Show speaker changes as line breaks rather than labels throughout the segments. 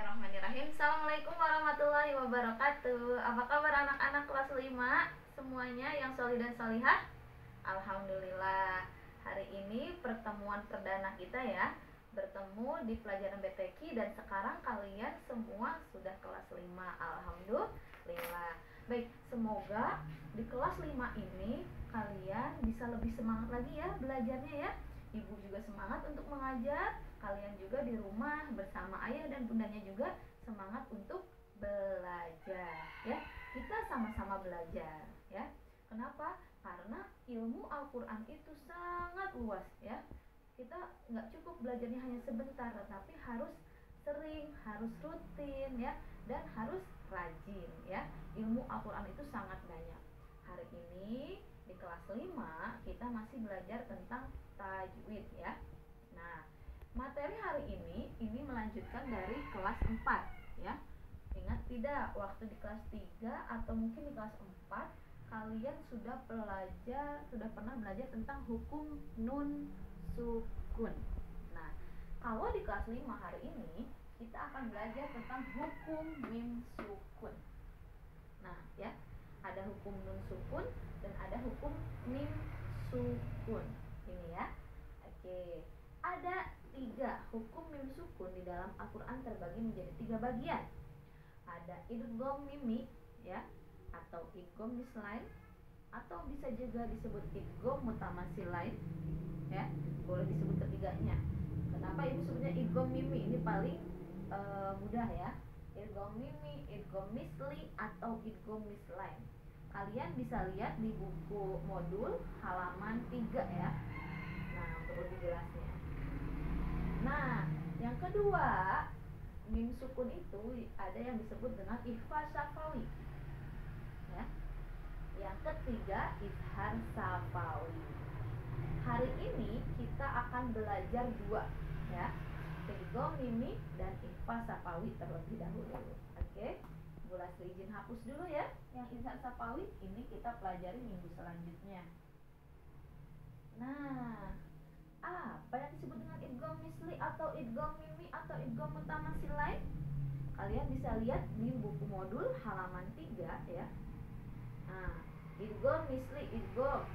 Bismillahirrahmanirrahim. Assalamualaikum warahmatullahi wabarakatuh. Apa kabar anak-anak kelas 5 semuanya yang solih dan solihah? Alhamdulillah. Hari ini pertemuan perdana kita ya, bertemu di pelajaran BTQ dan sekarang kalian semua sudah kelas 5. Alhamdulillah. Baik, semoga di kelas 5 ini kalian bisa lebih semangat lagi ya belajarnya ya. Ibu juga semangat untuk mengajar, kalian juga di rumah bersama ayah dan bundanya juga semangat untuk belajar ya. Kita sama-sama belajar ya. Kenapa? Karena ilmu Al-Quran itu sangat luas ya. Kita nggak cukup belajarnya hanya sebentar, tetapi harus sering, harus rutin ya, dan harus rajin ya. Ilmu Al-Quran itu sangat banyak. Hari ini di kelas 5 kita masih belajar tentang tajwid ya. Nah, materi hari ini melanjutkan dari kelas 4 ya. Ingat tidak, waktu di kelas 3 atau mungkin di kelas 4 kalian sudah pernah belajar tentang hukum nun sukun. Nah, kalau di kelas 5 hari ini kita akan belajar tentang hukum mim sukun. Nah, ya, ada hukum nun sukun dan ada hukum mim sukun. Ini ya. Oke. Ada 3 hukum mim sukun di dalam Al-Quran, terbagi menjadi 3 bagian. Ada idgham mimi ya, atau idgham mislain, atau bisa juga disebut idgham mutamasilain ya. Boleh disebut ketiganya. Kenapa ibu sebutnya idgham mimi? Ini paling mudah ya. Idgham mimi, idgham misli, atau idgham mislain. Kalian bisa lihat di buku modul halaman 3 ya. Nah, untuk lebih jelasnya. Nah, yang kedua, mim sukun itu ada yang disebut dengan ikhfa syafawi ya. Yang ketiga, izhar safawi. Hari ini kita akan belajar 2 ya, idgham mimi dan ikhfa safawi terlebih dahulu. Oke. Bu Lasri izin hapus dulu ya yang izhar safawi, ini kita pelajari minggu selanjutnya. Nah, apa yang disebut dengan idgham misli atau idgham mimi atau idgham mutamasilain? Kalian bisa lihat di buku modul halaman 3 ya. Nah, idgham misli, idgham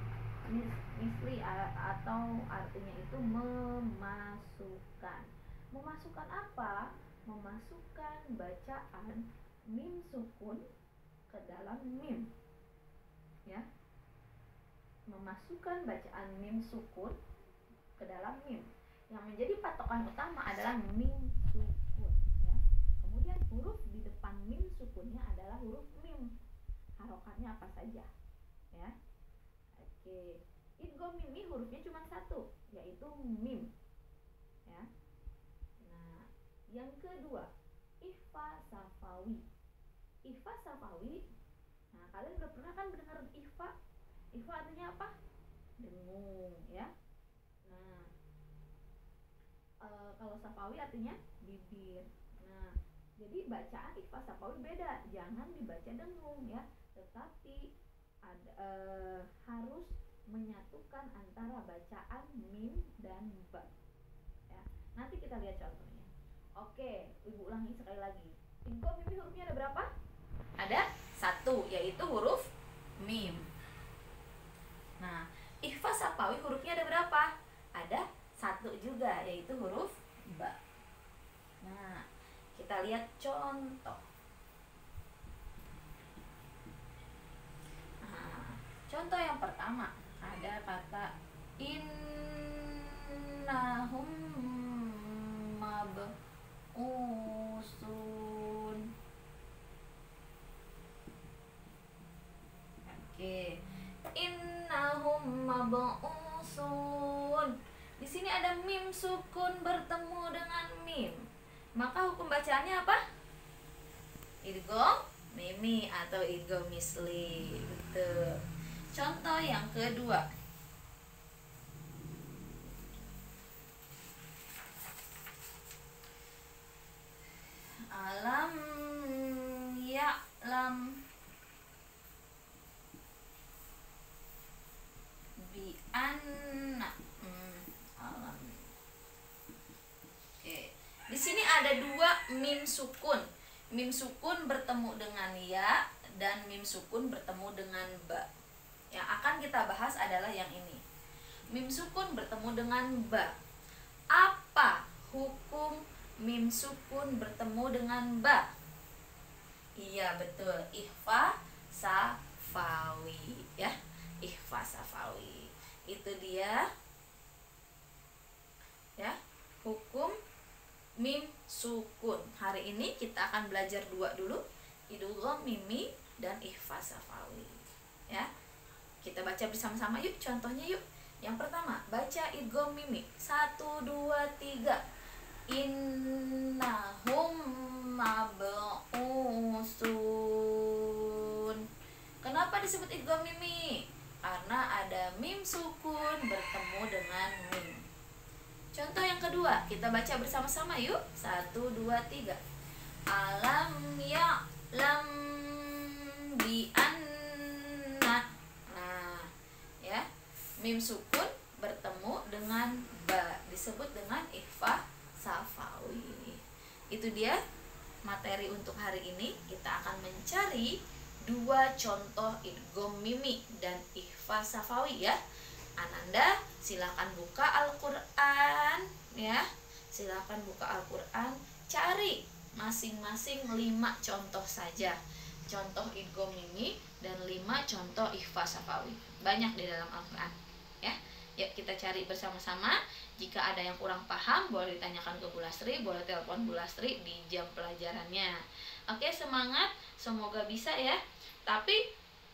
misli atau artinya itu memasukkan. Memasukkan apa? Memasukkan bacaan mim sukun ke dalam mim ya. Memasukkan bacaan mim sukun ke dalam mim. Yang menjadi patokan utama adalah mim sukun ya. Kemudian huruf di depan mim sukunnya adalah huruf mim. Harokatnya apa saja ya. Oke. Idgham mimi hurufnya cuma 1, yaitu mim ya. Nah, yang kedua, ikhfa safawi. Ikhfa safawi. Nah, kalian udah pernah kan mendengar ikhfa? Ikhfa artinya apa? Dengung ya. Nah, kalau safawi artinya bibir. Nah, jadi bacaan ikhfa safawi beda. Jangan dibaca dengung ya, tetapi harus menyatukan antara bacaan mim dan ba ya. Nanti kita lihat contohnya. Oke, ibu ulangi sekali lagi. Idgham mimi hurufnya ada berapa? Ada 1, yaitu huruf mim. Nah, ikhfa safawi hurufnya ada berapa? Ada 1 juga, yaitu huruf ba. Nah, kita lihat contoh. Nah, contoh yang pertama ada kata innahum mab'usun. Oke. Innahum mab'usun. Di sini ada mim sukun bertemu dengan mim. Maka hukum bacaannya apa? Idgham mimi atau idgham misli. Betul. Contoh yang kedua. Alam ya'lam bi anna alam. Oke. Di sini ada 2 mim sukun. Mim sukun bertemu dengan ya dan mim sukun bertemu dengan ba. Yang akan kita bahas adalah yang ini. Mim sukun bertemu dengan ba. Apa hukum mim sukun bertemu dengan ba? Iya betul, ikhfa safawi ya. Ikhfa safawi. Itu dia ya, hukum mim sukun. Hari ini kita akan belajar dua dulu, idgham mimi dan ikhfa safawi ya. Kita baca bersama-sama yuk contohnya yuk. Yang pertama, baca idgham mimi. 1 2 3. Innahum mab'usun. Kenapa disebut idgham mimi? Karena ada mim sukun bertemu dengan mim. Contoh yang kedua, kita baca bersama-sama yuk. 1 2 3. Alam ya'lam bi anna. Nah, ya. Mim sukun bertemu dengan ba, disebut dengan ikhfa safawi. Itu dia materi untuk hari ini. Kita akan mencari dua contoh idgham mimi dan ikhfa safawi ya. Ananda silakan buka Al-Qur'an ya. Silakan buka Al-Qur'an, cari masing-masing 5 contoh saja. Contoh idgham mimi dan 5 contoh ikhfa safawi. Banyak di dalam Al-Qur'an ya. Yuk kita cari bersama-sama. Jika ada yang kurang paham boleh ditanyakan ke Bu Lastri, boleh telepon Bu Lastri di jam pelajarannya. Oke, semangat, semoga bisa ya. Tapi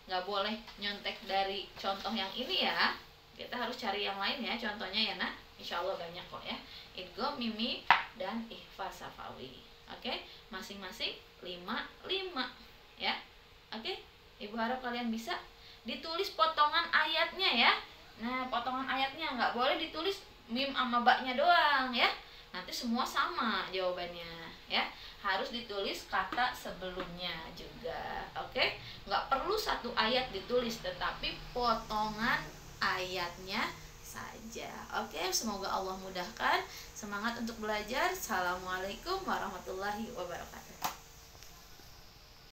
nggak boleh nyontek dari contoh yang ini ya. Kita harus cari yang lain ya contohnya ya nak. Insya Allah banyak kok ya. Idgham mimi dan ikhfa safawi. Oke, masing-masing 5 ya. Oke, Ibu harap kalian bisa. Ditulis potongan ayatnya ya. Nah, potongan ayatnya nggak boleh ditulis mim sama baknya doang ya. Nanti semua sama jawabannya ya. Harus ditulis kata sebelumnya juga. Oke, nggak perlu satu ayat ditulis, tetapi potongan ayatnya saja. Oke, semoga Allah mudahkan. Semangat untuk belajar. Assalamualaikum warahmatullahi wabarakatuh.